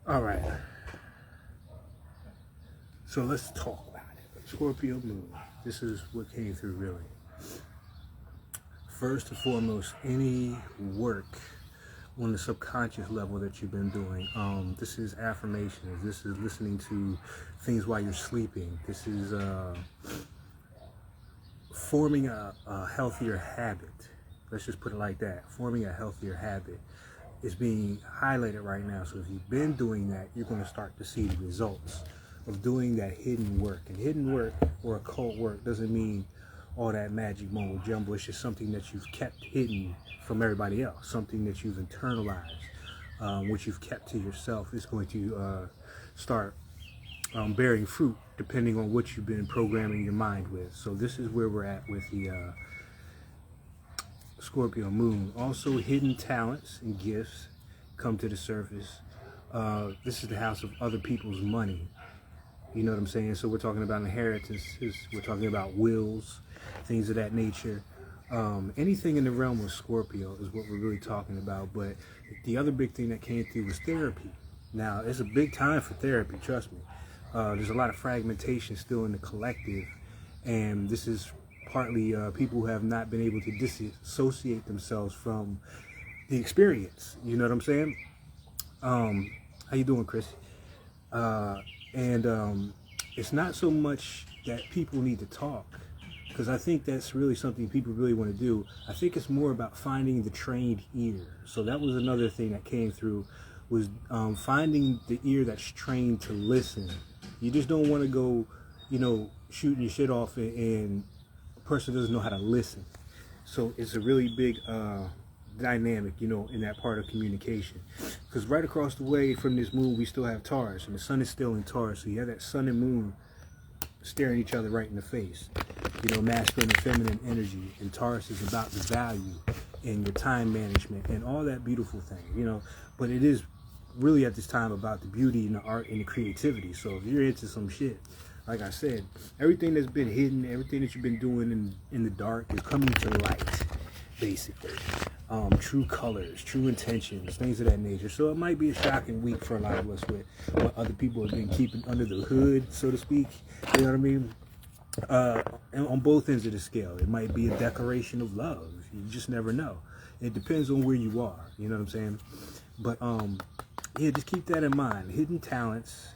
All right. So let's talk about it. Scorpio moon. This is what came through really. First and foremost, any work on the subconscious level that you've been doing. This is affirmations. This is listening to things while you're sleeping. This is forming a healthier habit. Let's just put it like that. Forming a healthier habit is being highlighted right now. So if you've been doing that, you're going to start to see the results of doing that hidden work. And hidden work or occult work doesn't mean all that magic mumbo jumbo. It's just something that you've kept hidden from everybody else, something that you've internalized, which you've kept to yourself. Is going to start bearing fruit depending on what you've been programming your mind with. So this is where we're at with the Scorpio moon. Also, hidden talents and gifts come to the surface. This is the house of other people's money. You know what I'm saying? So we're talking about inheritances. We're talking about wills, things of that nature. Anything in the realm of Scorpio is what we're really talking about. But the other big thing that came through was therapy. Now, it's a big time for therapy, trust me. There's a lot of fragmentation still in the collective. And this is partly people who have not been able to disassociate themselves from the experience. You know what I'm saying? How you doing, Chris? And it's not so much that people need to talk, because I think that's really something people really want to do. I think it's more about finding the trained ear. So that was another thing that came through, was finding the ear that's trained to listen. You just don't want to go, shooting your shit off and a person doesn't know how to listen. So it's a really big dynamic, in that part of communication. Because right across the way from this moon, we still have Taurus, and the sun is still in Taurus. So you have that sun and moon staring each other right in the face. Masculine and feminine energy. And Taurus is about the value and your time management and all that beautiful thing, But it is really at this time about the beauty and the art and the creativity. So if you're into some shit, like I said, everything that's been hidden, everything that you've been doing in the dark is coming to light, basically. True colors, true intentions, things of that nature. So it might be a shocking week for a lot of us with what other people have been keeping under the hood, so to speak. You know what I mean? And on both ends of the scale, it might be a declaration of love. You just never know. It depends on where you are. You know what I'm saying? But yeah, just keep that in mind. Hidden talents,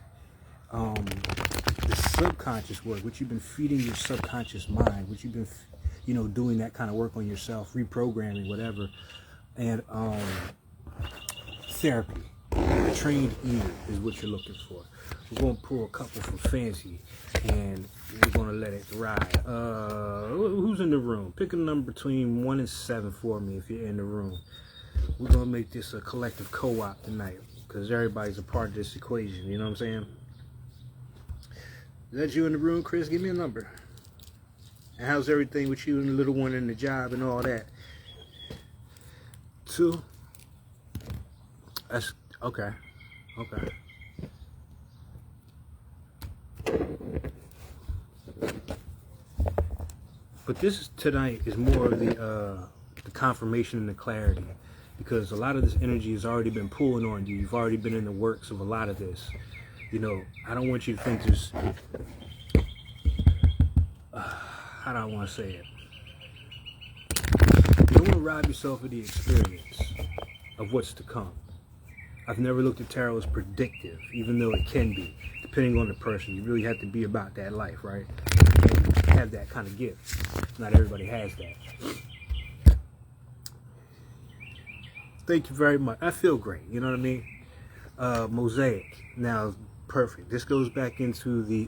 the subconscious work, which you've been feeding your subconscious mind, which you've been doing that kind of work on yourself, reprogramming, whatever. And therapy, trained ear is what you're looking for. We're going to pull a couple from Fancy, and we're going to let it ride. Who's in the room? Pick a number between 1 and 7 for me if you're in the room. We're going to make this a collective co-op tonight, because everybody's a part of this equation, you know what I'm saying? Is that you in the room, Chris? Give me a number. And how's everything with you and the little one and the job and all that? 2? That's okay. Okay. But this tonight is more of the confirmation and the clarity, because a lot of this energy has already been pulling on you. You've already been in the works of a lot of this. I don't want you to think there's how do I want to say it? You don't want to rob yourself of the experience of what's to come. I've never looked at tarot as predictive, even though it can be, depending on the person. You really have to be about that life, right? And have that kind of gift. Not everybody has that. Thank you very much. I feel great, you know what I mean? Mosaic. Now, perfect. This goes back into the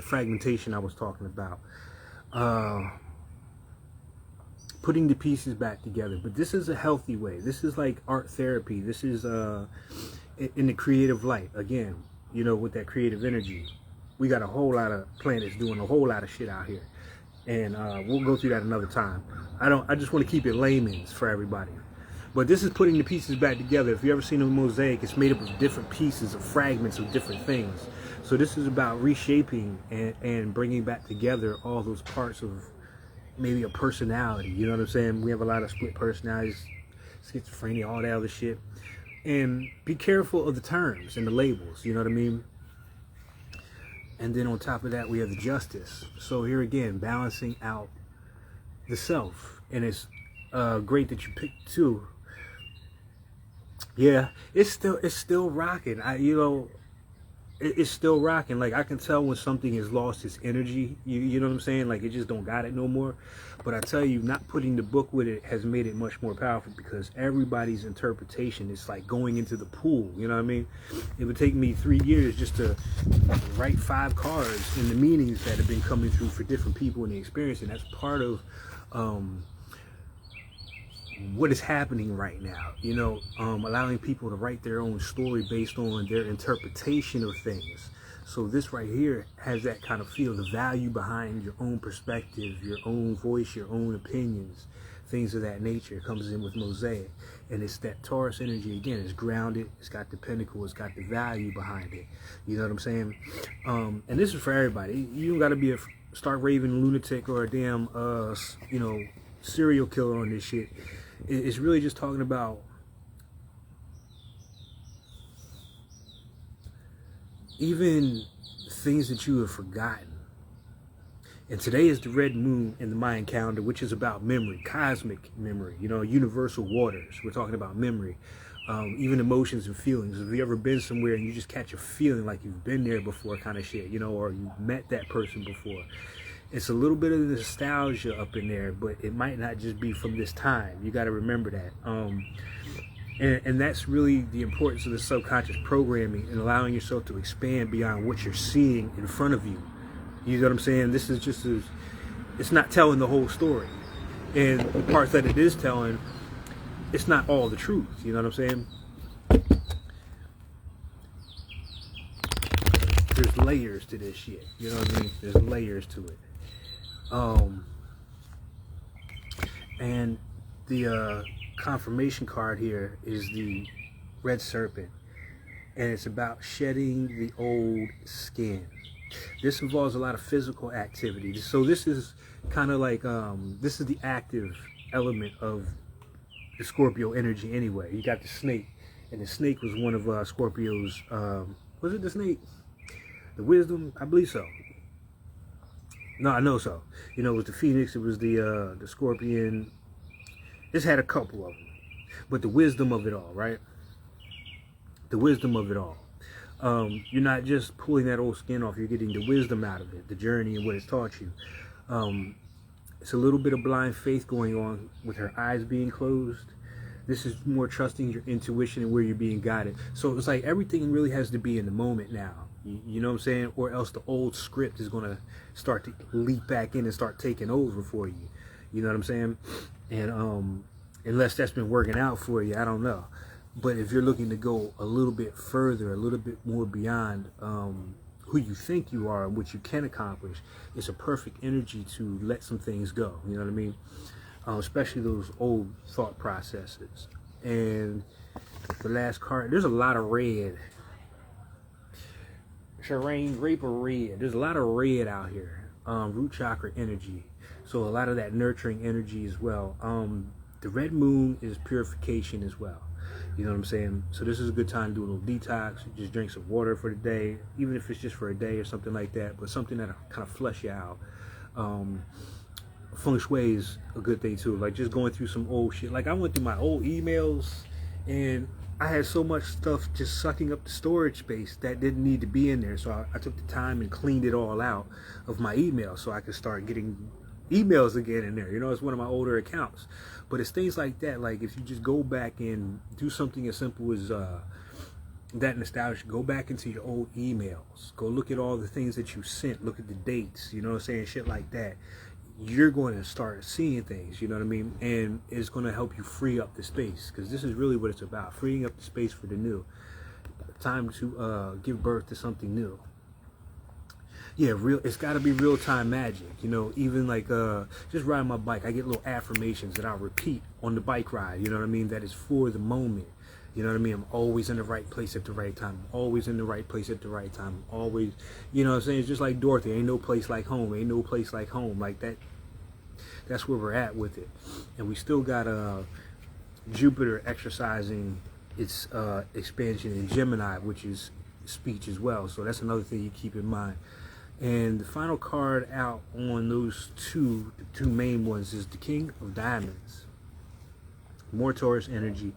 fragmentation I was talking about. Putting the pieces back together, but this is a healthy way. This is like art therapy. This is in the creative light again, with that creative energy. We got a whole lot of planets doing a whole lot of shit out here, and we'll go through that another time. I just want to keep it layman's for everybody. But this is putting the pieces back together. If you ever seen a mosaic, it's made up of different pieces, of fragments of different things. So this is about reshaping and bringing back together all those parts of maybe a personality. You know what I'm saying? We have a lot of split personalities, schizophrenia, all that other shit. And be careful of the terms and the labels, you know what I mean? And then on top of that, we have the justice. So here again, balancing out the self. And it's great that you picked two. Yeah, it's still rocking. It's still rocking. Like, I can tell when something has lost its energy. You know what I'm saying? Like, it just don't got it no more. But I tell you, not putting the book with it has made it much more powerful, because everybody's interpretation is like going into the pool. You know what I mean? It would take me 3 years just to write 5 cards and the meanings that have been coming through for different people in the experience. And that's part of what is happening right now, you know, allowing people to write their own story based on their interpretation of things. So this right here has that kind of feel, the value behind your own perspective, your own voice, your own opinions, things of that nature comes in with Mosaic. And it's that Taurus energy again. It's grounded, it's got the pinnacle, it's got the value behind it. You know what I'm saying? And this is for everybody. You don't got to be a stark raving lunatic or a damn you know, serial killer on this shit. It's really just talking about even things that you have forgotten. And today is the red moon in the Mayan calendar, which is about memory, cosmic memory, you know, universal waters. We're talking about memory, even emotions and feelings. Have you ever been somewhere and you just catch a feeling like you've been there before kind of shit, you know, or you met that person before? It's a little bit of nostalgia up in there, but it might not just be from this time. You got to remember that. And that's really the importance of the subconscious programming and allowing yourself to expand beyond what you're seeing in front of you. You know what I'm saying? This is just, it's not telling the whole story. And the parts that it is telling, it's not all the truth. You know what I'm saying? There's layers to this shit. You know what I mean? There's layers to it. And the confirmation card here is the red serpent, and it's about shedding the old skin. This involves a lot of physical activity. So this is kind of like this is the active element of the Scorpio energy anyway. You got the snake, and the snake was one of Scorpio's was it the snake? The wisdom? I believe so. No, I know so. You know, it was the phoenix, it was the scorpion. This had a couple of them. But the wisdom of it all, right? The wisdom of it all. You're not just pulling that old skin off, you're getting the wisdom out of it, the journey and what it's taught you. It's a little bit of blind faith going on with her eyes being closed. This is more trusting your intuition and where you're being guided. So it's like everything really has to be in the moment now. You know what I'm saying? Or else the old script is going to start to leap back in and start taking over for you. You know what I'm saying? And unless that's been working out for you, I don't know. But if you're looking to go a little bit further, a little bit more beyond who you think you are and what you can accomplish, it's a perfect energy to let some things go. You know what I mean? Especially those old thought processes. And the last card, there's a lot of red. Terrain, grape or red. There's a lot of red out here. Root chakra energy. So a lot of that nurturing energy as well. The red moon is purification as well. You know what I'm saying? So this is a good time to do a little detox. Just drink some water for the day, even if it's just for a day or something like that. But something that'll kind of flush you out. Feng Shui is a good thing too. Like just going through some old shit. Like I went through my old emails and I had so much stuff just sucking up the storage space that didn't need to be in there. So I took the time and cleaned it all out of my email so I could start getting emails again in there. You know, it's one of my older accounts. But it's things like that. Like if you just go back and do something as simple as that nostalgia, go back into your old emails. Go look at all the things that you sent. Look at the dates. You know what I'm saying? Shit like that. You're going to start seeing things, you know what I mean? And it's going to help you free up the space, because this is really what it's about, freeing up the space for the new. Time to give birth to something new. Yeah, it's got to be real-time magic, you know, even like just riding my bike, I get little affirmations that I'll repeat on the bike ride, you know what I mean? That is for the moment. You know what I mean? I'm always in the right place at the right time. I'm always in the right place at the right time. I'm always, you know what I'm saying? It's just like Dorothy. Ain't no place like home. Ain't no place like home. Like that. That's where we're at with it. And we still got Jupiter exercising its expansion in Gemini, which is speech as well. So that's another thing you keep in mind. And the final card out on those the two main ones, is the King of Diamonds. More Taurus energy,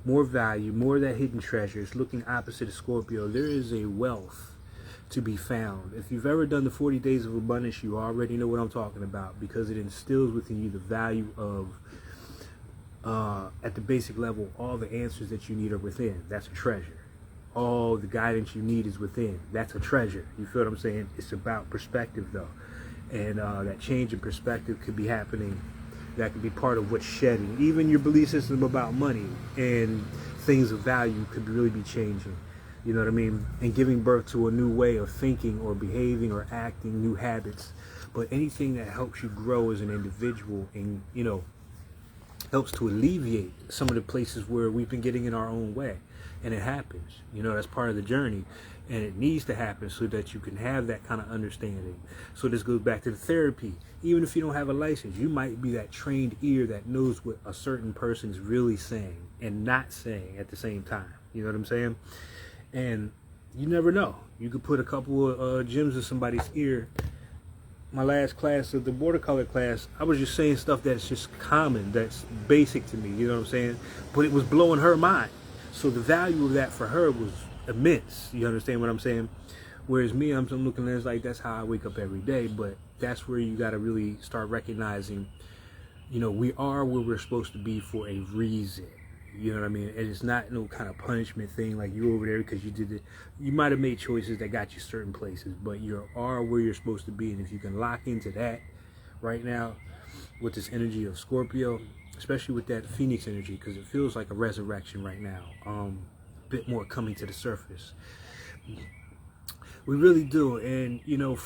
more value, more of that hidden treasure. It's looking opposite of Scorpio. There is a wealth to be found. If you've ever done the 40 Days of Abundance, you already know what I'm talking about, because it instills within you the value of, at the basic level, all the answers that you need are within. That's a treasure. All the guidance you need is within. That's a treasure. You feel what I'm saying? It's about perspective, though. And that change in perspective could be happening. That could be part of what's shedding. Even your belief system about money and things of value could really be changing. You know what I mean? And giving birth to a new way of thinking or behaving or acting, new habits. But anything that helps you grow as an individual and, you know, helps to alleviate some of the places where we've been getting in our own way. And it happens. You know, that's part of the journey. And it needs to happen so that you can have that kind of understanding. So this goes back to the therapy. Even if you don't have a license, you might be that trained ear that knows what a certain person's really saying and not saying at the same time. You know what I'm saying? And you never know. You could put a couple of gems in somebody's ear. My last class of the watercolor class, I was just saying stuff that's just common, that's basic to me. You know what I'm saying? But it was blowing her mind. So the value of that for her was immense. You understand what I'm saying? Whereas me, I'm looking at it like that's how I wake up every day. But that's where you got to really start recognizing, you know, we are where we're supposed to be for a reason. You know what I mean? And it's not no kind of punishment thing like you're over there because you did it. You might have made choices that got you certain places, but you are where you're supposed to be. And if you can lock into that right now with this energy of Scorpio, especially with that Phoenix energy, because it feels like a resurrection right now. A bit more coming to the surface. We really do. And, you know,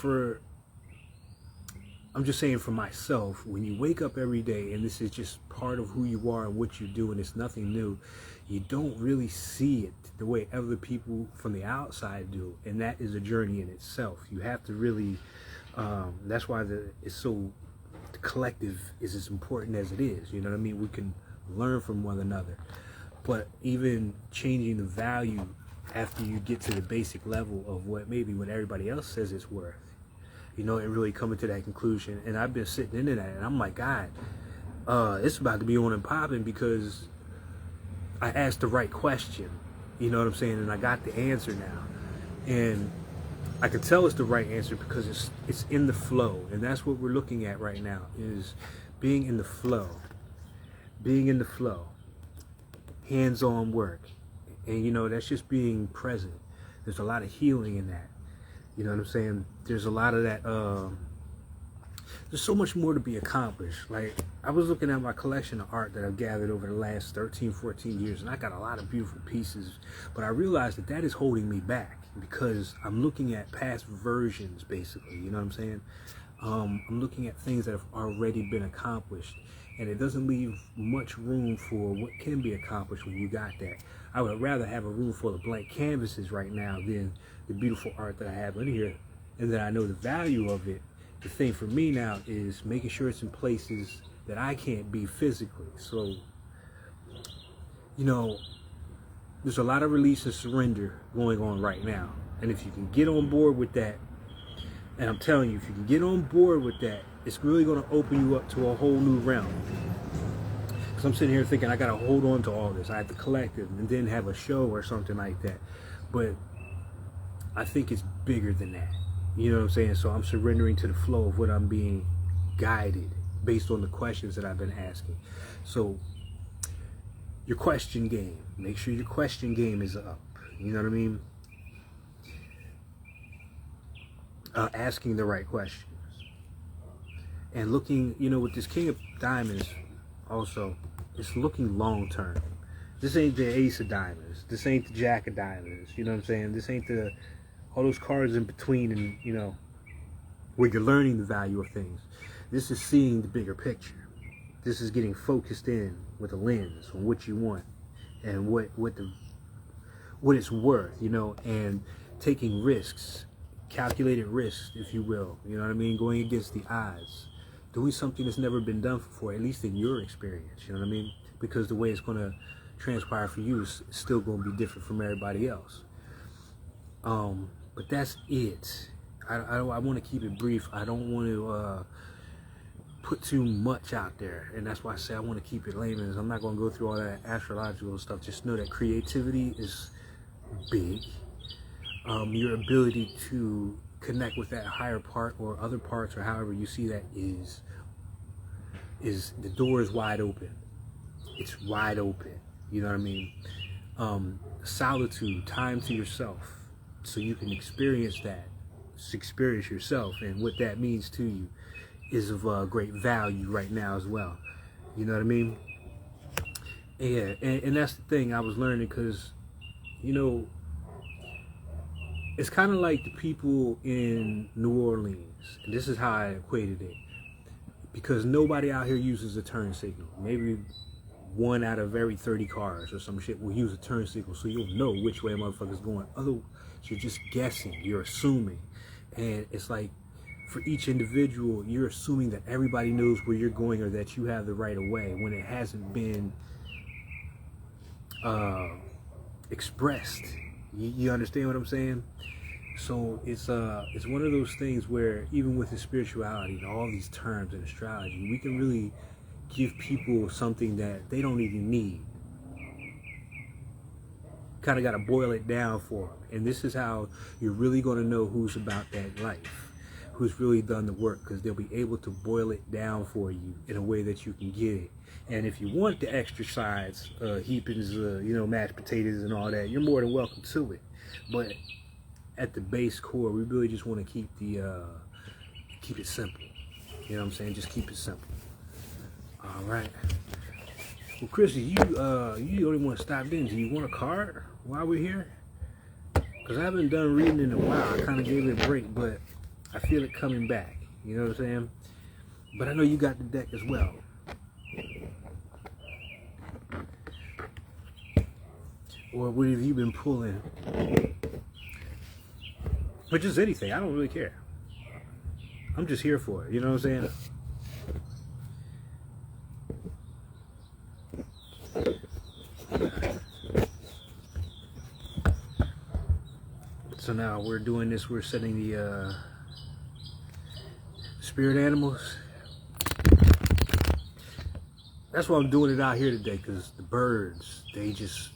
I'm just saying for myself, when you wake up every day and this is just part of who you are and what you do and it's nothing new, you don't really see it the way other people from the outside do. And that is a journey in itself. You have to really, that's why it's so, the collective is as important as it is. You know what I mean? We can learn from one another. But even changing the value after you get to the basic level of what everybody else says it's worth, you know, and really coming to that conclusion. And I've been sitting into that, and I'm like, God, it's about to be on and popping because I asked the right question. You know what I'm saying? And I got the answer now. And I can tell it's the right answer because it's in the flow. And that's what we're looking at right now, is being in the flow. Being in the flow. Hands-on work. And, you know, that's just being present. There's a lot of healing in that. You know what I'm saying? There's a lot of that. There's so much more to be accomplished. Like, I was looking at my collection of art that I've gathered over the last 13, 14 years, and I got a lot of beautiful pieces. But I realized that is holding me back because I'm looking at past versions, basically. You know what I'm saying? I'm looking at things that have already been accomplished. And it doesn't leave much room for what can be accomplished when you got that. I would rather have a room full of blank canvases right now than the beautiful art that I have in here. And that I know the value of it. The thing for me now is making sure it's in places that I can't be physically. So, you know, there's a lot of release and surrender going on right now. And if you can get on board with that, and I'm telling you, if you can get on board with that, it's really going to open you up to a whole new realm. Because I'm sitting here thinking I got to hold on to all this. I have to collect it and then have a show or something like that. But I think it's bigger than that. You know what I'm saying? So I'm surrendering to the flow of what I'm being guided based on the questions that I've been asking. So your question game. Make sure your question game is up. You know what I mean? Asking the right questions. And looking, you know, with this King of Diamonds, also, it's looking long term. This ain't the Ace of Diamonds. This ain't the Jack of Diamonds. You know what I'm saying? This ain't all those cards in between, and, you know, where you're learning the value of things. This is seeing the bigger picture. This is getting focused in with a lens on what you want and what it's worth, you know, and taking risks, calculated risks, if you will. You know what I mean? Going against the odds. Doing something that's never been done before, at least in your experience, you know what I mean? Because the way it's going to transpire for you is still going to be different from everybody else. But that's it. I want to keep it brief. I don't want to put too much out there, and that's why I say I want to keep it layman's. I'm not going to go through all that astrological stuff. Just know that creativity is big. Your ability to connect with that higher part or other parts, or however you see that, is the door is wide open. It's wide open. You know what I mean? Solitude, time to yourself, so you can experience yourself, and what that means to you is of great value right now as well. You know what I mean? Yeah, and that's the thing I was learning, because, you know, it's kind of like the people in New Orleans, and this is how I equated it, because nobody out here uses a turn signal. Maybe 1 out of every 30 cars or some shit will use a turn signal, so you'll know which way a motherfucker's going. Otherwise, you're just guessing, you're assuming. And it's like, for each individual, you're assuming that everybody knows where you're going, or that you have the right of way, when it hasn't been expressed. You understand what I'm saying? So it's one of those things where, even with the spirituality and all these terms in astrology, we can really give people something that they don't even need. Kind of got to boil it down for them. And this is how you're really going to know who's about that life, who's really done the work, because they'll be able to boil it down for you in a way that you can get it. And if you want the extra sides, heapings, mashed potatoes and all that, you're more than welcome to it. But at the base core, we really just want to keep it simple. You know what I'm saying? Just keep it simple. All right. Well, Chrissy, you the only one stopped in. Do you want a card while we're here? Because I haven't done reading in a while. I kind of gave it a break, but I feel it coming back. You know what I'm saying? But I know you got the deck as well. Or what have you been pulling? But just anything. I don't really care. I'm just here for it. You know what I'm saying? So now we're doing this. We're setting the spirit animals. That's why I'm doing it out here today, because the birds, they just,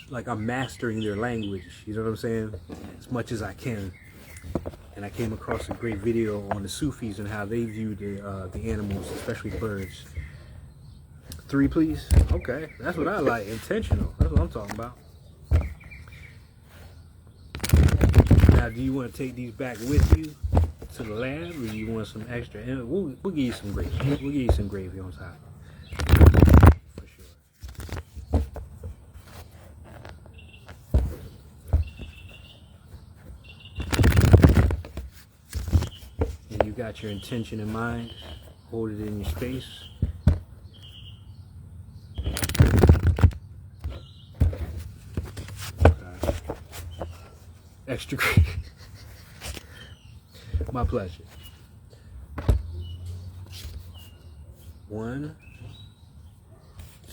like, I'm mastering their language, you know what I'm saying, as much as I can. And I came across a great video on the Sufis and how they view the animals, especially birds. 3, please. Okay, that's what I like. Intentional. That's what I'm talking about. Now, do you want to take these back with you to the lab, or do you want some extra? And we'll give you some gravy. We'll give you some gravy on top. For sure. And you got your intention in mind. Hold it in your space. Extra gravy. My pleasure. 1,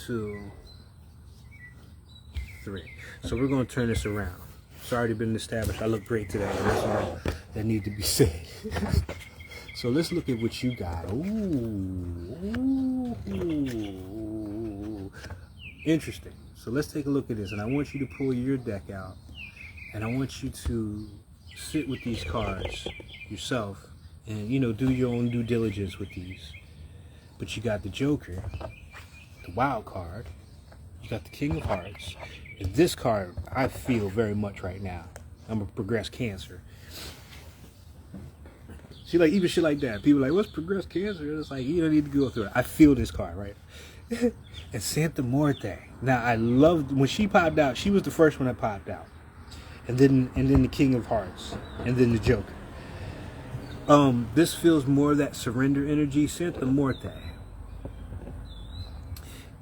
2, 3. So we're going to turn this around. It's already been established. I look great today. That's all that needs to be said. So let's look at what you got. Ooh. Interesting. So let's take a look at this. And I want you to pull your deck out. And I want you to sit with these cards yourself and, do your own due diligence with these. But you got the Joker, the Wild card, you got the King of Hearts, and this card I feel very much right now. I'm a progressed Cancer. See, like, even shit like that, people are like, what's progressed Cancer? It's like, you don't need to go through it. I feel this card, right? And Santa Muerte. Now, I loved when she popped out. She was the first one that popped out. And then the King of Hearts, and then the Joker. This feels more of that surrender energy. Santa Muerte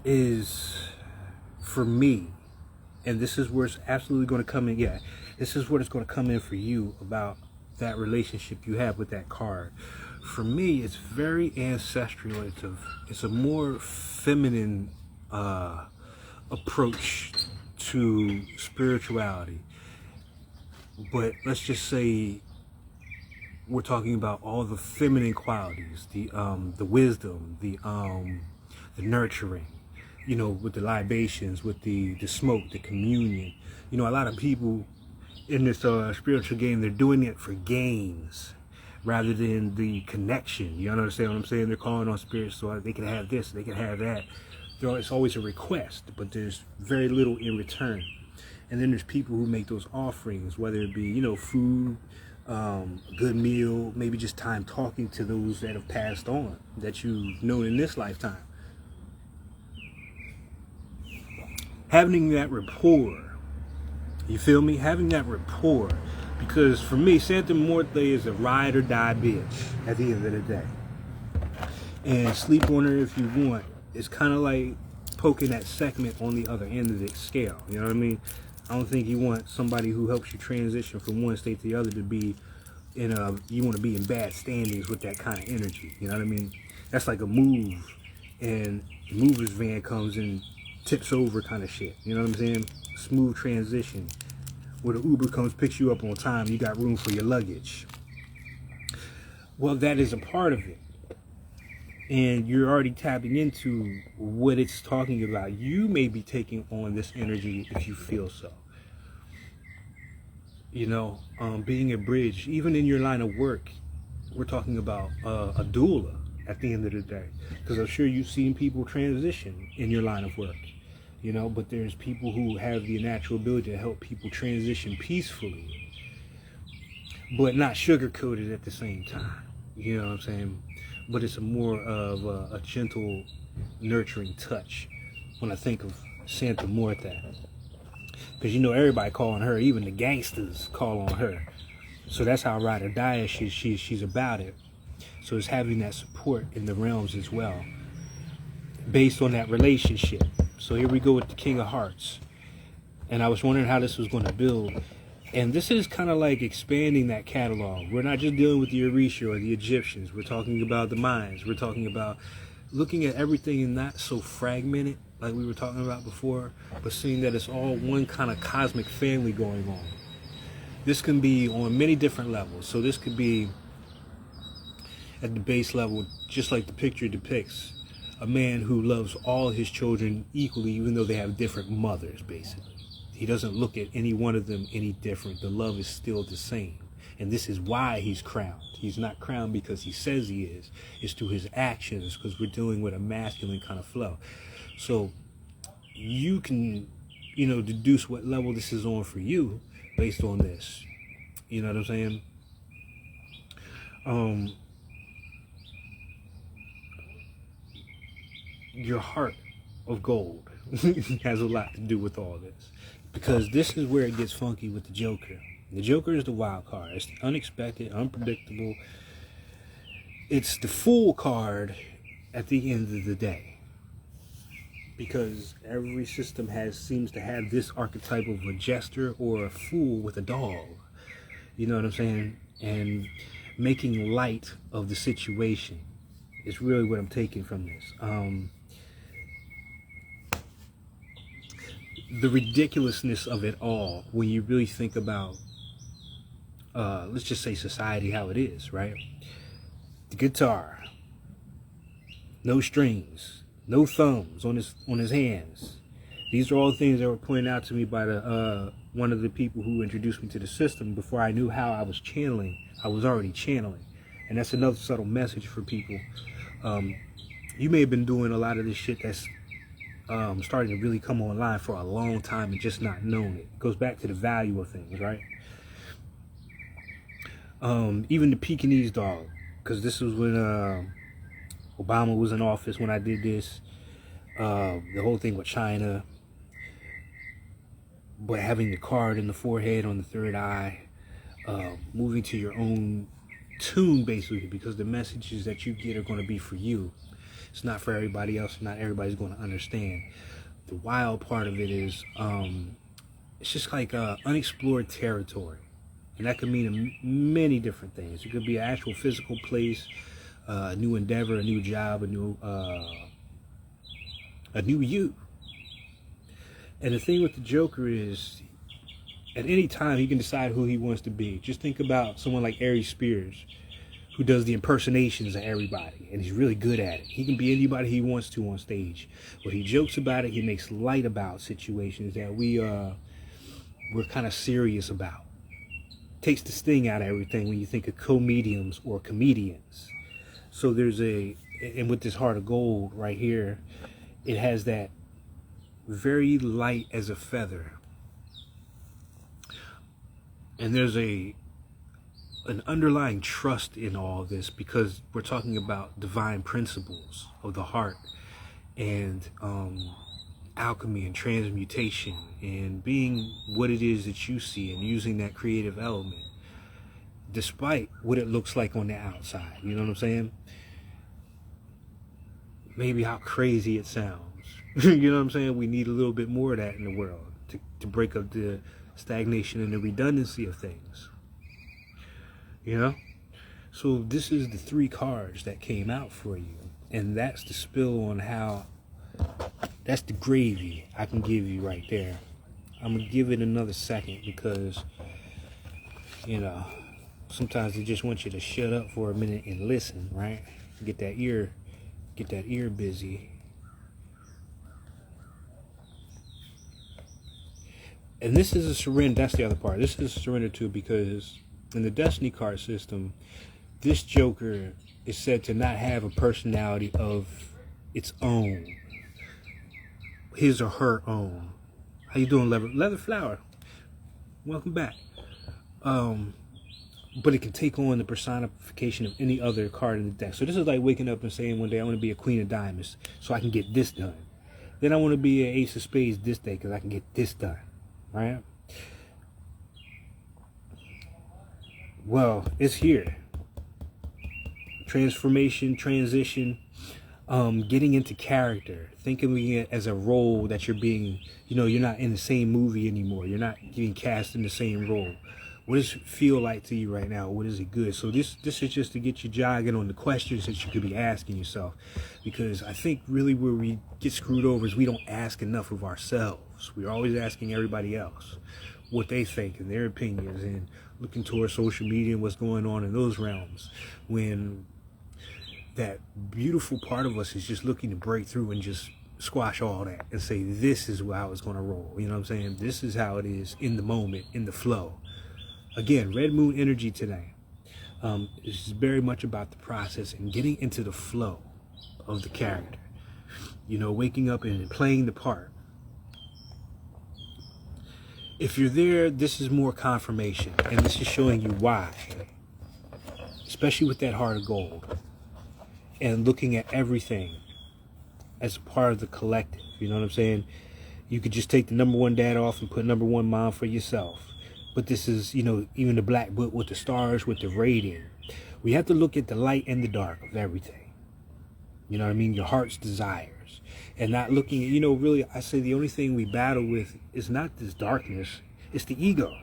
is, for me, and this is where it's absolutely going to come in. Yeah, this is what it's going to come in for you about that relationship you have with that card. for me, it's very ancestral. It's a more feminine approach to spirituality. But let's just say we're talking about all the feminine qualities, the wisdom, the nurturing, you know, with the libations, with the smoke, the communion. You know, a lot of people in this spiritual game, they're doing it for gains rather than the connection. You understand what I'm saying? They're calling on spirits so they can have this, they can have that. It's always a request, but there's very little in return. And then there's people who make those offerings, whether it be, you know, food, a good meal, maybe just time talking to those that have passed on, that you've known in this lifetime. Having that rapport, you feel me? Having that rapport, because for me, Santa Muerte is a ride or die bitch at the end of the day. And sleep on her if you want. It's kind of like poking that segment on the other end of the scale. You know what I mean? I don't think you want somebody who helps you transition from one state to the other to be you want to be in bad standings with that kind of energy. You know what I mean? That's like a move, and the mover's van comes and tips over kind of shit. You know what I'm saying? Smooth transition. Where the Uber comes, picks you up on time, you got room for your luggage. Well, that is a part of it. And you're already tapping into what it's talking about. You may be taking on this energy if you feel so. You know, being a bridge, even in your line of work, we're talking about a doula at the end of the day. Because I'm sure you've seen people transition in your line of work. You know, but there's people who have the natural ability to help people transition peacefully, but not sugar-coated at the same time. You know what I'm saying? But it's a more of a gentle, nurturing touch when I think of Santa Muerte. Because, you know, everybody calling her, even the gangsters call on her. So that's how Ride or Die is. She's about it. So it's having that support in the realms as well, based on that relationship. So here we go with the King of Hearts. And I was wondering how this was going to build. And this is kind of like expanding that catalog. We're not just dealing with the Orisha or the Egyptians. We're talking about the Mayans. We're talking about looking at everything and not so fragmented like we were talking about before, but seeing that it's all one kind of cosmic family going on. This can be on many different levels. So this could be at the base level, just like the picture depicts, a man who loves all his children equally, even though they have different mothers, basically. He doesn't look at any one of them any different. The love is still the same. And this is why he's crowned. He's not crowned because he says he is. It's through his actions, because we're dealing with a masculine kind of flow. So you can, you know, deduce what level this is on for you based on this. You know what I'm saying? Your heart of gold has a lot to do with all this. Because this is where it gets funky with the Joker. The Joker is the wild card. It's the unexpected, unpredictable. It's the fool card at the end of the day. Because every system seems to have this archetype of a jester or a fool with a dog. You know what I'm saying? And making light of the situation is really what I'm taking from this. The ridiculousness of it all, when you really think about, let's just say society, how it is, right? The guitar, no strings, no thumbs on his hands. These are all things that were pointed out to me by the one of the people who introduced me to the system. Before I knew how I was channeling, I was already channeling. And that's another subtle message for people. You may have been doing a lot of this shit that's starting to really come online for a long time and just not known it. It goes back to the value of things, right? Even the Pekingese dog, because this was when Obama was in office when I did this. The whole thing with China, but having the card in the forehead on the third eye, moving to your own tune, basically, because the messages that you get are going to be for you. It's not for everybody else. Not everybody's going to understand. The wild part of it is, it's just like unexplored territory. And that could mean many different things. It could be an actual physical place, a new endeavor, a new job, a new you. And the thing with the Joker is, at any time he can decide who he wants to be. Just think about someone like Aries Spears, who does the impersonations of everybody, and he's really good at it. He can be anybody he wants to on stage, but he jokes about it. He makes light about situations that we're kind of serious about. Takes the sting out of everything when you think of comedians or comedians. So and with this heart of gold right here, it has that very light as a feather. And there's an underlying trust in all this, because we're talking about divine principles of the heart, and alchemy and transmutation, and being what it is that you see, and using that creative element despite what it looks like on the outside. You know what I'm saying? Maybe how crazy it sounds. You know what I'm saying? We need a little bit more of that in the world to break up the stagnation and the redundancy of things. You know? So this is the 3 cards that came out for you. And that's the spill on how, that's the gravy I can give you right there. I'm going to give it another second because, you know, sometimes they just want you to shut up for a minute and listen, right? Get that ear busy. And this is a surrender. That's the other part. This is a surrender too, because in the Destiny card system, this Joker is said to not have a personality of its own, his or her own. How you doing, Leather Flower? Welcome back. But it can take on the personification of any other card in the deck. So this is like waking up and saying one day I want to be a Queen of Diamonds so I can get this done. Then I want to be an Ace of Spades this day because I can get this done. Right? Well, it's here. Transformation, transition, getting into character, thinking of it as a role that you're being, you're not in the same movie anymore. You're not getting cast in the same role. What does it feel like to you right now? What is it good? So this is just to get you jogging on the questions that you could be asking yourself. Because I think really where we get screwed over is we don't ask enough of ourselves. We're always asking everybody else what they think and their opinions, and looking towards social media and what's going on in those realms, when that beautiful part of us is just looking to break through and just squash all that and say, this is how it's going to roll. You know what I'm saying? This is how it is in the moment, in the flow. Again, Red Moon energy today. It's very much about the process and getting into the flow of the character. Waking up and playing the part. If you're there, this is more confirmation, and this is showing you why. Especially with that heart of gold. And looking at everything as a part of the collective. You know what I'm saying? You could just take the number 1 dad off and put number 1 mom for yourself. But this is, even the black book with the stars, with the rating. We have to look at the light and the dark of everything. You know what I mean? Your heart's desires. And not looking at, really, I say the only thing we battle with is not this darkness. It's the ego.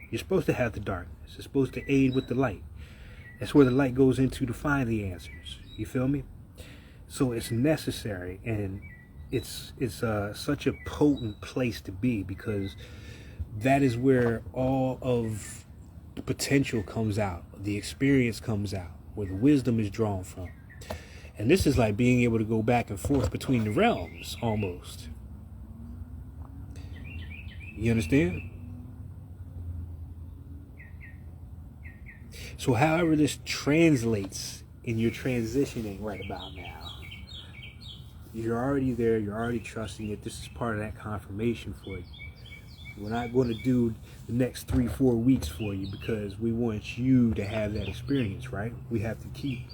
You're supposed to have the darkness. It's supposed to aid with the light. That's where the light goes into to find the answers. You feel me? So it's necessary, and it's such a potent place to be, because that is where all of the potential comes out, the experience comes out, where the wisdom is drawn from. And this is like being able to go back and forth between the realms, almost. You understand? So however this translates in your transitioning right about now, you're already there, you're already trusting it. This is part of that confirmation for you. We're not going to do the next 3-4 weeks for you because we want you to have that experience, right? We have to keep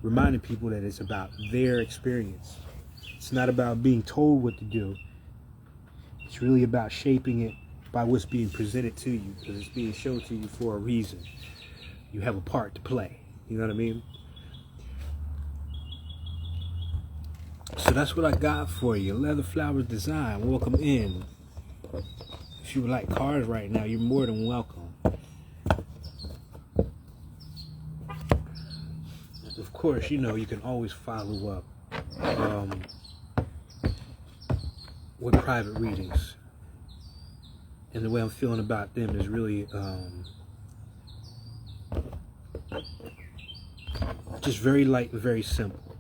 reminding people that it's about their experience. It's not about being told what to do. It's really about shaping it by what's being presented to you, because it's being shown to you for a reason. You have a part to play. You know what I mean? So that's what I got for you. Leather Flowers Design. Welcome in. If you would like cards right now, you're more than welcome. Of course, you know, you can always follow up with private readings. And the way I'm feeling about them is really just very light and very simple.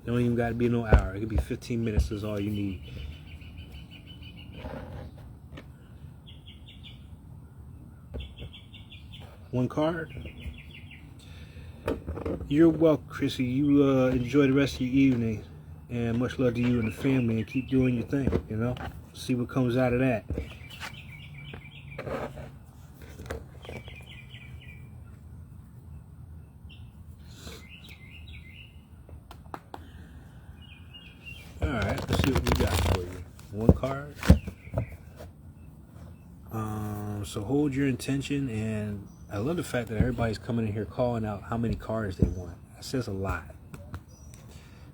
You don't even got to be no hour. It could be 15 minutes is all you need. One card. You're welcome, Chrissy. You enjoy the rest of your evening, and much love to you and the family, and keep doing your thing, you know? See what comes out of that. Alright, let's see what we got for you. One card. So hold your intention, and I love the fact that everybody's coming in here calling out how many cards they want. That says a lot.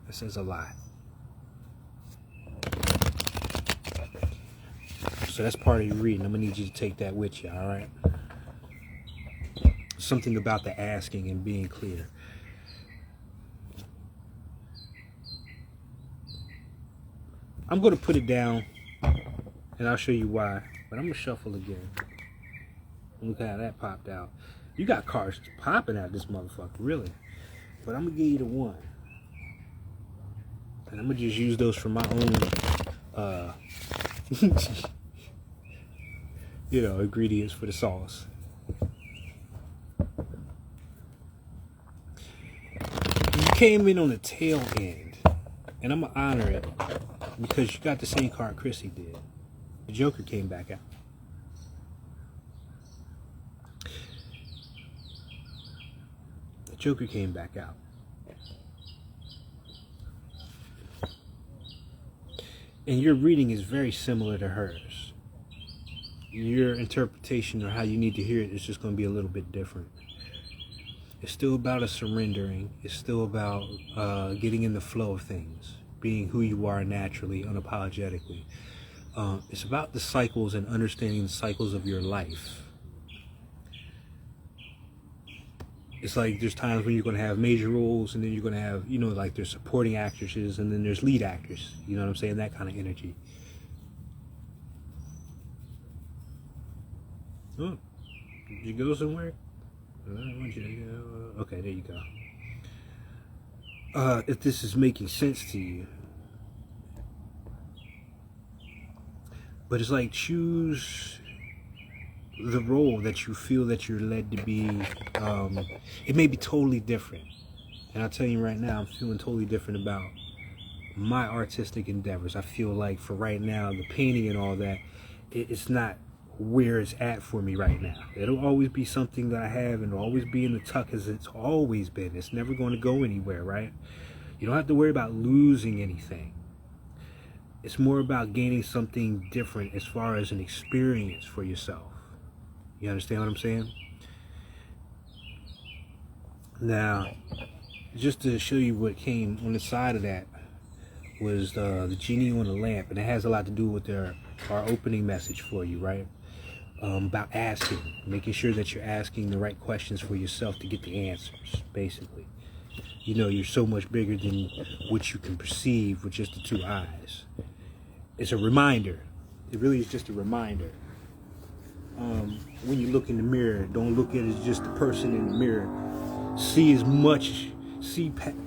That says a lot. So that's part of your reading. I'm going to need you to take that with you, alright? Something about the asking and being clear. I'm going to put it down, and I'll show you why. But I'm going to shuffle again. Look how that popped out. You got cards popping out this motherfucker, really. But I'm going to give you the one. And I'm going to just use those for my own, you know, ingredients for the sauce. You came in on the tail end. And I'm going to honor it. Because you got the same card Chrissy did. The Joker came back out. The Joker came back out. And your reading is very similar to hers. Your interpretation or how you need to hear it is just going to be a little bit different. It's still about a surrendering. It's still about getting in the flow of things. Being who you are naturally, unapologetically. It's about the cycles and understanding the cycles of your life. It's like there's times when you're going to have major roles, and then you're going to have, you know, like there's supporting actresses, and then there's lead actors. You know what I'm saying? That kind of energy. Oh, did you go somewhere? Okay, there you go. If this is making sense to you. But it's like choose the role that you feel that you're led to be. It may be totally different. And I'll tell you right now, I'm feeling totally different about my artistic endeavors. I feel like for right now, the painting and all that, it's not where it's at for me right now. It'll always be something that I have, and it'll always be in the tuck as it's always been. It's never going to go anywhere, right? You don't have to worry about losing anything. It's more about gaining something different as far as an experience for yourself. You understand what I'm saying? Now, just to show you what came on the side of that was the genie on the lamp, and it has a lot to do with our opening message for you, right? About asking, making sure that you're asking the right questions for yourself to get the answers, basically. You know, you're so much bigger than what you can perceive with just the two eyes. It's a reminder. It really is just a reminder. When you look in the mirror, don't look at it as just the person in the mirror. See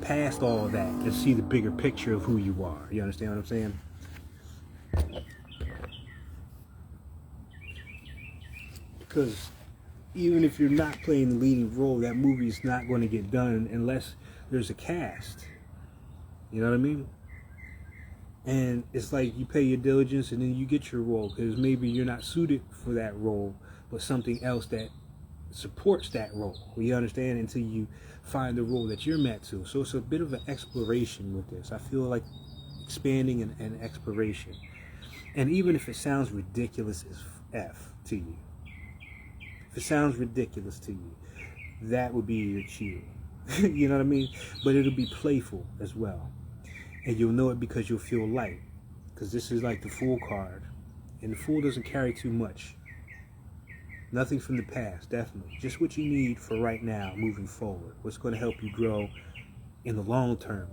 past all that and see the bigger picture of who you are. You understand what I'm saying? Because even if you're not playing the leading role, that movie is not going to get done unless there's a cast. You know what I mean? And it's like you pay your diligence and then you get your role, because maybe you're not suited for that role, but something else that supports that role. You understand? Until you find the role that you're meant to. So it's a bit of an exploration with this. I feel like expanding and exploration. And even if it sounds ridiculous as F to you, if it sounds ridiculous to you, that would be your cue. You know what I mean? But it'll be playful as well. And you'll know it because you'll feel light. Because this is like the Fool card. And the Fool doesn't carry too much. Nothing from the past, definitely. Just what you need for right now, moving forward. What's going to help you grow in the long term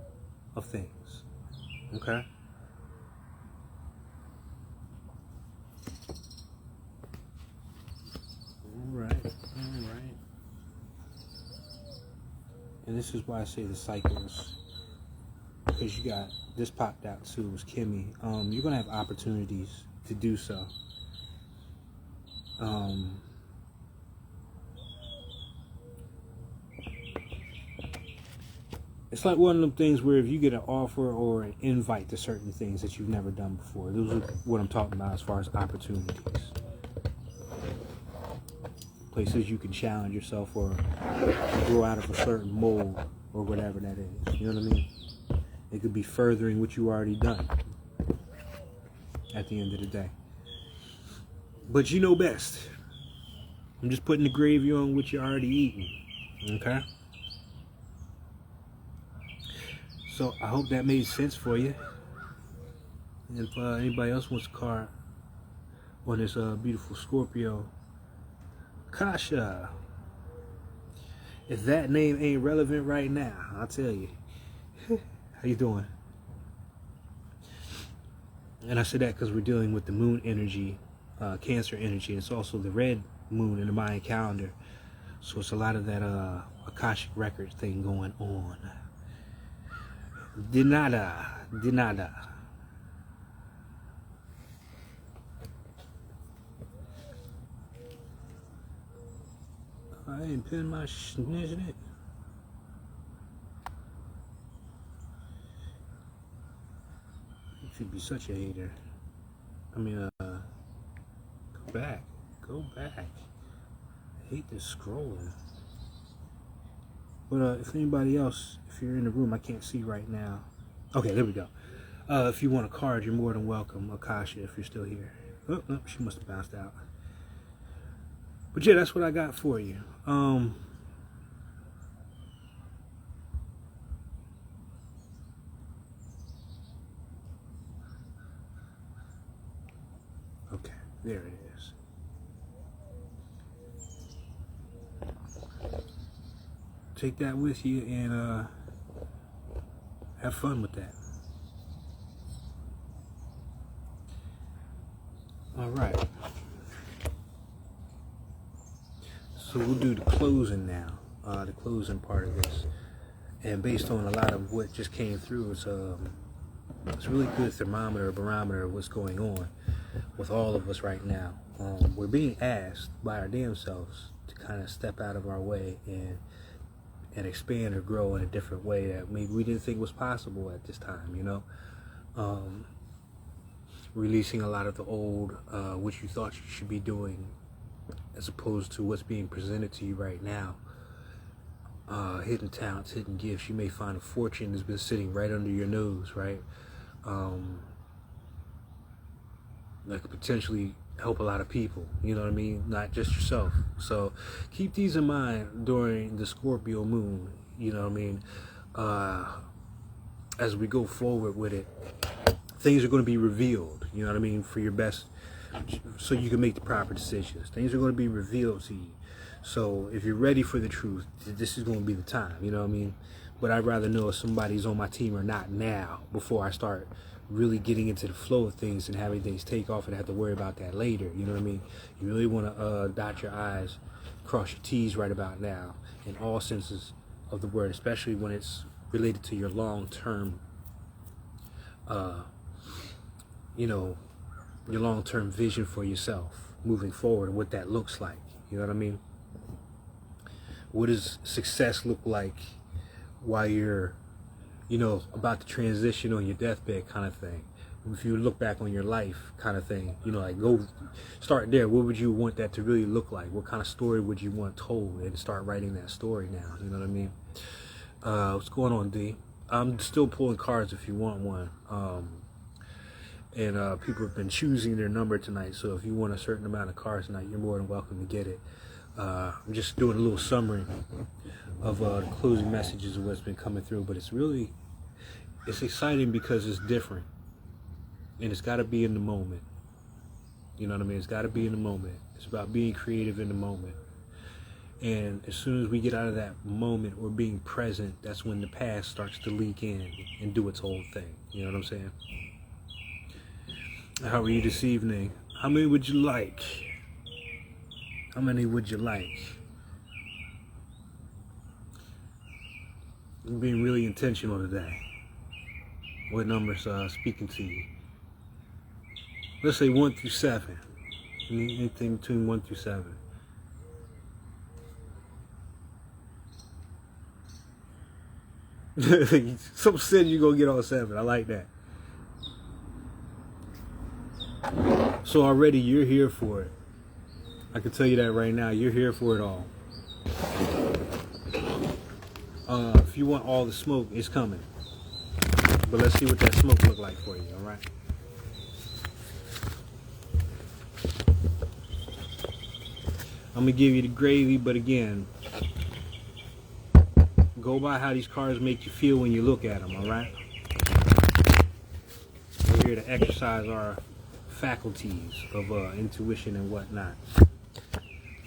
of things. Okay? Alright. And this is why I say the cycles. Because you got, this popped out too, was Kimmy. You're going to have opportunities to do so. It's like one of them things where if you get an offer or an invite to certain things that you've never done before, those are what I'm talking about as far as opportunities. Places you can challenge yourself or grow out of a certain mold or whatever that is. You know what I mean? It could be furthering what you already done at the end of the day. But you know best. I'm just putting the gravy on what you're already eating. Okay? So I hope that made sense for you. And if anybody else wants a card on this beautiful Scorpio, Kasha. If that name ain't relevant right now, I'll tell you. How you doing? And I said that because we're dealing with the moon energy, Cancer energy. It's also the red moon in the Mayan calendar. So it's a lot of that Akashic record thing going on. De nada. I ain't putting my schniz in it. You should be such a hater. I mean, go back. I hate this scrolling. But if anybody else, if you're in the room, I can't see right now. Okay, there we go. If you want a card, you're more than welcome, Akasha, if you're still here. Oh, no, she must have bounced out. But yeah, that's what I got for you. Okay, there it is. Take that with you and have fun with that. All right. So we'll do the closing now, the closing part of this. And based on a lot of what just came through, it's a really good thermometer, barometer of what's going on with all of us right now. We're being asked by our damn selves to kind of step out of our way and expand or grow in a different way that maybe we didn't think was possible at this time, you know. Releasing a lot of the old, what you thought you should be doing, as opposed to what's being presented to you right now. Hidden talents, hidden gifts. You may find a fortune that's been sitting right under your nose, right? That could potentially help a lot of people, you know what I mean? Not just yourself. So keep these in mind during the Scorpio moon, you know what I mean? As we go forward with it, things are going to be revealed, you know what I mean, for your best, so you can make the proper decisions. Things are going to be revealed to you. So if you're ready for the truth, this is going to be the time, you know what I mean? But I'd rather know if somebody's on my team or not now, before I start really getting into the flow of things and having things take off and have to worry about that later, you know what I mean? You really want to dot your I's, cross your T's right about now, in all senses of the word, especially when it's related to your long-term, you know, your long-term vision for yourself moving forward and what that looks like, you know what I mean? What does success look like while you're, you know, about to transition on your deathbed kind of thing? If you look back on your life kind of thing, you know, like go start there. What would you want that to really look like? What kind of story would you want told? And start writing that story now, you know what I mean? What's going on, D? I'm still pulling cards if you want one. And people have been choosing their number tonight, so if you want a certain amount of cards tonight, you're more than welcome to get it. I'm just doing a little summary of the closing messages of what's been coming through, but it's exciting because it's different, and it's got to be in the moment. You know what I mean? It's got to be in the moment. It's about being creative in the moment. And as soon as we get out of that moment or being present, that's when the past starts to leak in and do its whole thing. You know what I'm saying? How are you this evening? How many would you like? How many would you like? I'm being really intentional today. What numbers speaking to you? Let's say 1 through 7. Anything between 1 through 7. Some said you're gonna get all 7. I like that. So already you're here for it. I can tell you that right now. You're here for it all. If you want all the smoke, it's coming. But let's see what that smoke look like for you, all right? I'm gonna give you the gravy, but again, go by how these cards make you feel when you look at them, all right? We're here to exercise our faculties of intuition and whatnot.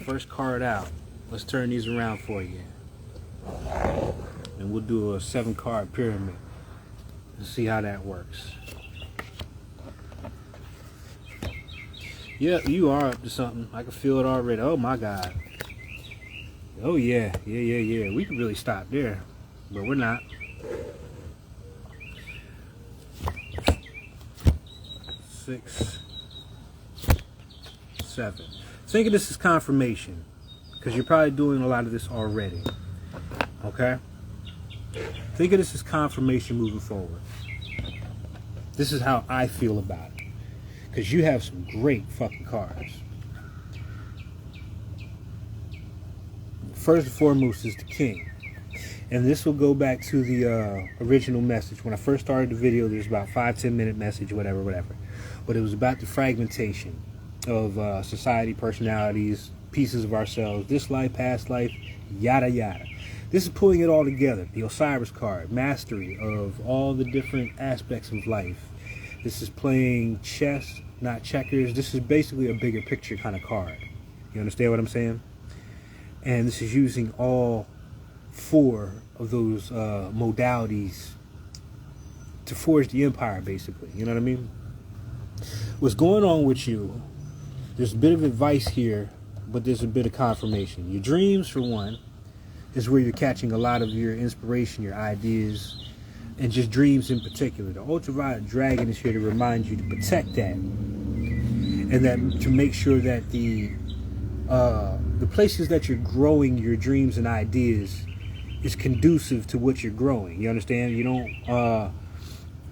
First card out. Let's turn these around for you. And we'll do a 7-card pyramid and see how that works. Yeah, you are up to something. I can feel it already. Oh my God. Oh yeah. We could really stop there, but we're not. 6, 7. Think of this as confirmation, because you're probably doing a lot of this already. Okay? Think of this as confirmation moving forward. This is how I feel about it, because you have some great fucking cards. First and foremost is the King. And this will go back to the original message. When I first started the video, there's about 5-10 minute message, whatever. But it was about the fragmentation of society, personalities, pieces of ourselves, this life, past life, yada yada. This is pulling it all together. The Osiris card, mastery of all the different aspects of life. This is playing chess, not checkers. This is basically a bigger picture kind of card. You understand what I'm saying? And this is using all 4 of those modalities to forge the empire, basically. You know what I mean? What's going on with you, there's a bit of advice here, but there's a bit of confirmation. Your dreams, for one, is where you're catching a lot of your inspiration, your ideas, and just dreams in particular. The ultraviolet dragon is here to remind you to protect that, and that to make sure that the places that you're growing your dreams and ideas is conducive to what you're growing. You understand? You don't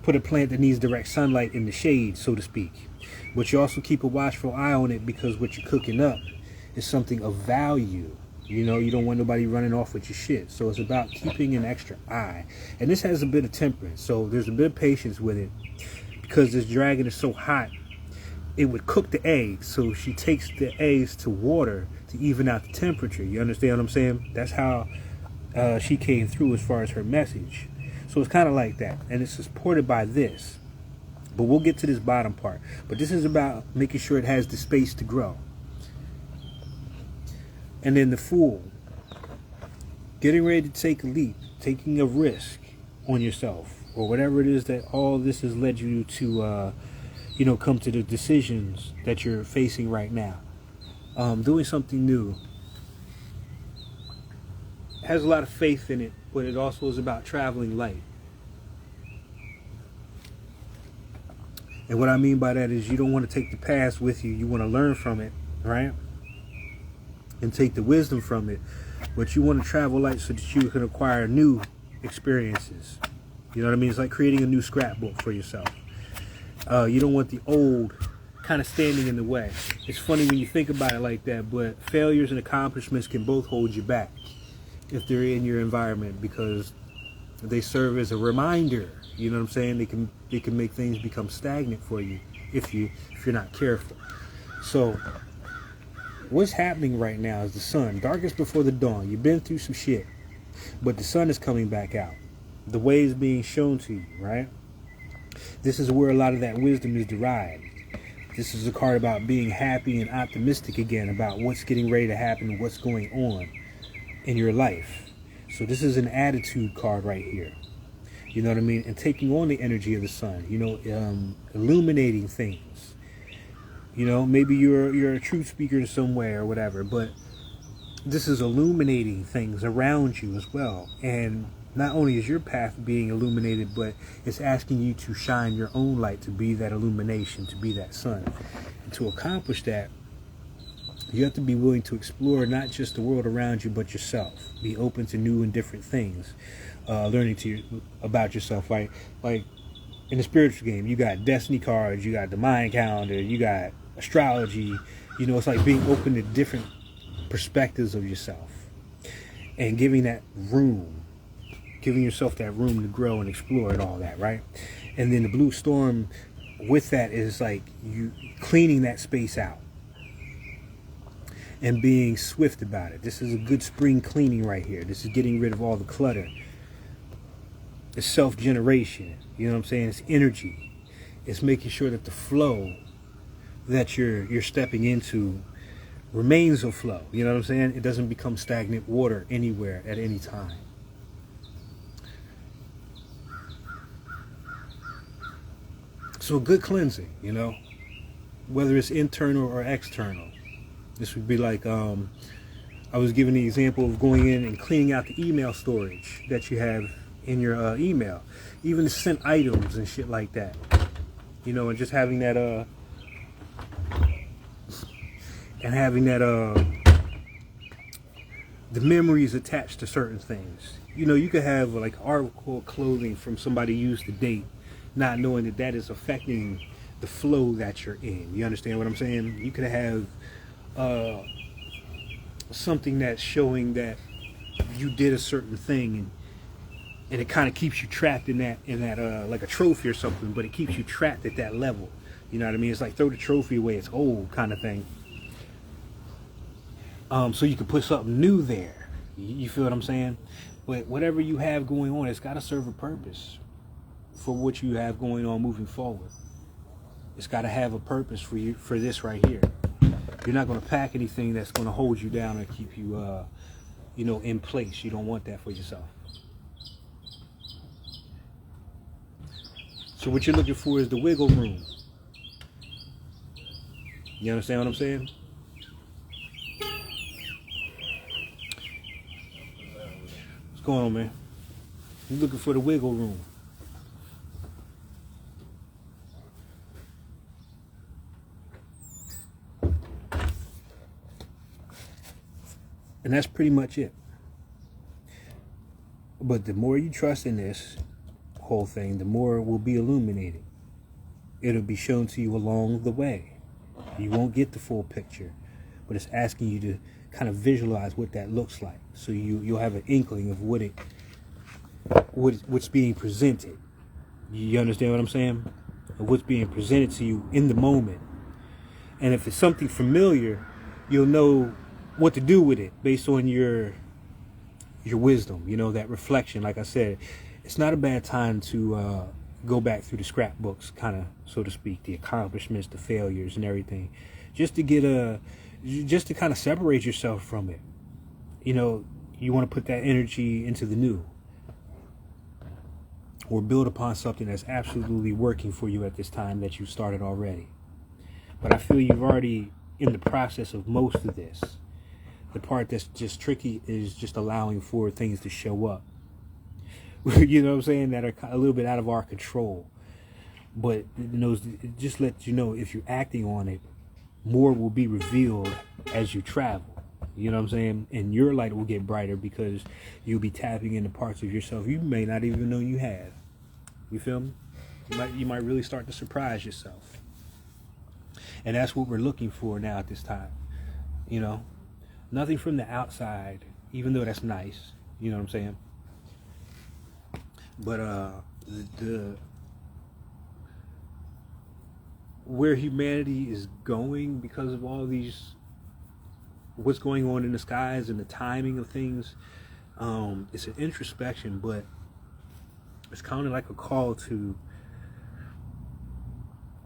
put a plant that needs direct sunlight in the shade, so to speak. But you also keep a watchful eye on it, because what you're cooking up is something of value. You know, you don't want nobody running off with your shit. So it's about keeping an extra eye. And this has a bit of temperance, so there's a bit of patience with it. Because this dragon is so hot, it would cook the eggs. So she takes the eggs to water to even out the temperature. You understand what I'm saying? That's how she came through as far as her message. So it's kind of like that. And it's supported by this. But we'll get to this bottom part. But this is about making sure it has the space to grow. And then the Fool. Getting ready to take a leap. Taking a risk on yourself. Or whatever it is that all this has led you to, come to the decisions that you're facing right now. Doing something new. Has a lot of faith in it. But it also is about traveling light. And what I mean by that is you don't want to take the past with you. You want to learn from it, right? And take the wisdom from it. But you want to travel light so that you can acquire new experiences. You know what I mean? It's like creating a new scrapbook for yourself. You don't want the old kind of standing in the way. It's funny when you think about it like that, but failures and accomplishments can both hold you back if they're in your environment, because they serve as a reminder. You know what I'm saying? They can make things become stagnant for you if you're not careful. So what's happening right now is the sun, darkest before the dawn. You've been through some shit, but the sun is coming back out. The way is being shown to you, right? This is where a lot of that wisdom is derived. This is a card about being happy and optimistic again, about what's getting ready to happen, what's going on. in your life. So this is an attitude card right here. You know what I mean? And taking on the energy of the sun, you know, illuminating things. You know, maybe you're a truth speaker in some way or whatever, but this is illuminating things around you as well. And not only is your path being illuminated, but it's asking you to shine your own light, to be that illumination, to be that sun. And to accomplish that, you have to be willing to explore not just the world around you, but yourself. Be open to new and different things. Learning about yourself. Like in the spiritual game, you got destiny cards, you got the Mayan calendar, you got astrology. You know, it's like being open to different perspectives of yourself and giving yourself that room to grow and explore and all that, right? And then the blue storm with that is like you cleaning that space out and being swift about it. This is a good spring cleaning right here. This is getting rid of all the clutter. It's self-generation. You know what I'm saying? It's energy. It's making sure that the flow that you're stepping into remains a flow. You know what I'm saying? It doesn't become stagnant water anywhere at any time. So good cleansing, you know, whether it's internal or external. This would be like, I was giving the example of going in and cleaning out the email storage that you have in your email, even the sent items and shit like that, you know, and just having that the memories attached to certain things. You know, you could have like article of clothing from somebody used to date, not knowing that that is affecting the flow that you're in. You understand what I'm saying? You could have something that's showing that you did a certain thing, and it kind of keeps you trapped in that like a trophy or something, but it keeps you trapped at that level. You know what I mean? It's like throw the trophy away, it's old kind of thing. So you can put something new there. You feel what I'm saying? But whatever you have going on, it's got to serve a purpose for what you have going on moving forward. It's got to have a purpose for you, for this right here. You're not going to pack anything that's going to hold you down or keep you, you know, in place. You don't want that for yourself. So what you're looking for is the wiggle room. You understand what I'm saying? What's going on, man? You're looking for the wiggle room. And that's pretty much it. But the more you trust in this whole thing, the more it will be illuminated. It'll be shown to you along the way. You won't get the full picture, but it's asking you to kind of visualize what that looks like. So you'll have an inkling of what's being presented. You understand what I'm saying? Of what's being presented to you in the moment. And if it's something familiar, you'll know what to do with it based on your wisdom, you know, that reflection. Like I said, it's not a bad time to go back through the scrapbooks, kind of, so to speak, the accomplishments, the failures and everything, just to get just to kind of separate yourself from it. You know, you want to put that energy into the new, or build upon something that's absolutely working for you at this time that you started already. But I feel you've already in the process of most of this. The part that's just tricky is just allowing for things to show up. You know what I'm saying? That are a little bit out of our control. But it just lets you know if you're acting on it, more will be revealed as you travel. You know what I'm saying? And your light will get brighter because you'll be tapping into parts of yourself you may not even know you have. You feel me? You might really start to surprise yourself. And that's what we're looking for now at this time. You know? Nothing from the outside, even though that's nice. You know what I'm saying? But where humanity is going because of all these, what's going on in the skies and the timing of things, it's an introspection, but it's kind of like a call to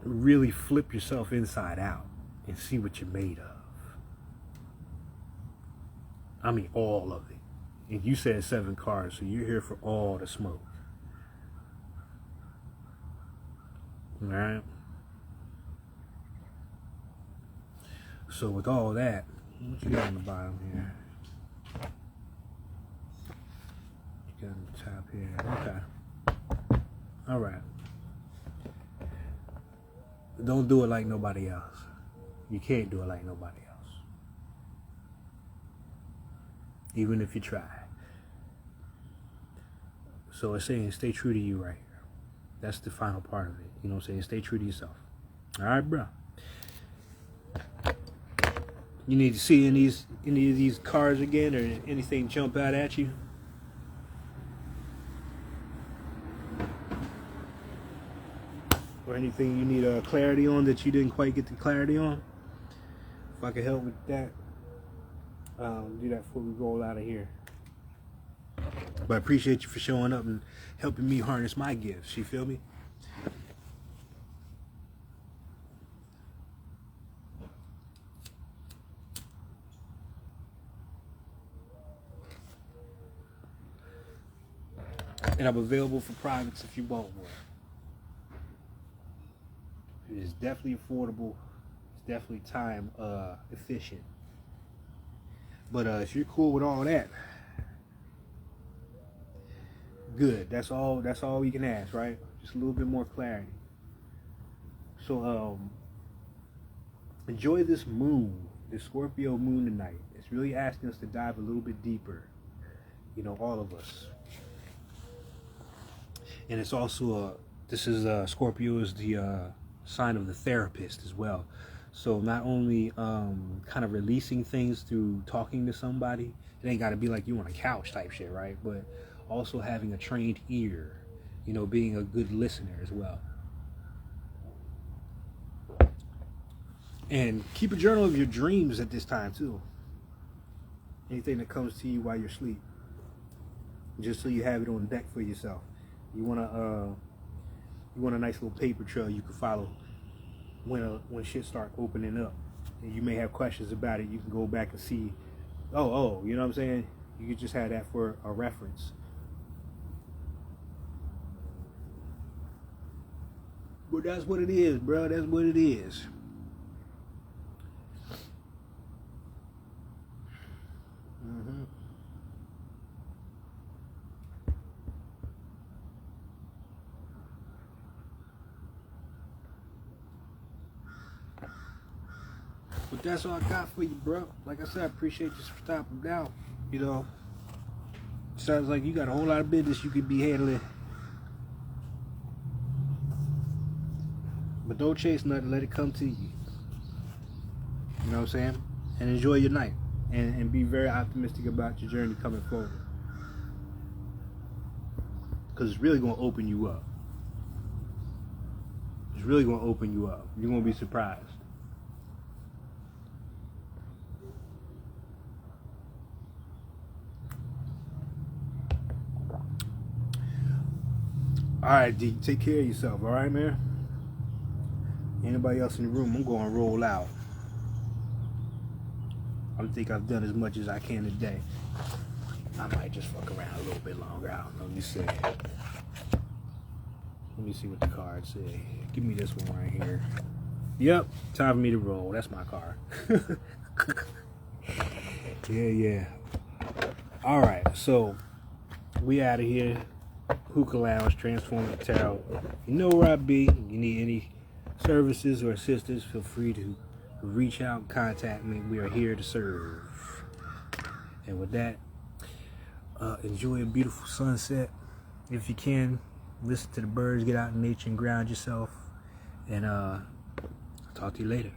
really flip yourself inside out and see what you're made of. I mean, all of it. And you said 7 cars, so you're here for all the smoke. Alright? So with all that, what you got on the bottom here? You got on the top here. Okay. Alright. Don't do it like nobody else. You can't do it like nobody else. Even if you try. So it's saying stay true to you right here. That's the final part of it. You know what I'm saying? Stay true to yourself. Alright, bro. You need to see any of these cards again, or anything jump out at you? Or anything you need clarity on that you didn't quite get the clarity on? If I could help with that, do that before we roll out of here. But I appreciate you for showing up and helping me harness my gifts. You feel me? And I'm available for privates if you want one. It is definitely affordable. It's definitely time efficient. But if you're cool with all that, good. That's all we can ask, right? Just a little bit more clarity. So enjoy this moon, this Scorpio moon tonight. It's really asking us to dive a little bit deeper. You know, all of us. And it's also Scorpio is the sign of the therapist as well. So not only kind of releasing things through talking to somebody, it ain't got to be like you on a couch type shit, right? But also having a trained ear, you know, being a good listener as well. And keep a journal of your dreams at this time too. Anything that comes to you while you're asleep, just so you have it on deck for yourself. You want a nice little paper trail you can follow when shit start opening up. And you may have questions about it. You can go back and see, you know what I'm saying? You could just have that for a reference. But that's what it is, bro. That's what it is. But that's all I got for you, bro. Like I said, I appreciate you for stopping down. You know, sounds like you got a whole lot of business you could be handling. But don't chase nothing. Let it come to you. You know what I'm saying? And enjoy your night. And be very optimistic about your journey coming forward. Because it's really going to open you up. It's really going to open you up. You're going to be surprised. Alright, D, take care of yourself, alright, man? Anybody else in the room, I'm going to roll out. I think I've done as much as I can today. I might just fuck around a little bit longer. I don't know. Let me see. Let me see what the cards say. Give me this one right here. Yep, time for me to roll. That's my card. Yeah. Alright, so we out of here. Who-kah Lounge, Transforming Tarot. You know where I be. You need any services or assistance, feel free to reach out, contact me. We are here to serve. And with that, enjoy a beautiful sunset. If you can, listen to the birds, get out in nature and ground yourself. And I'll talk to you later.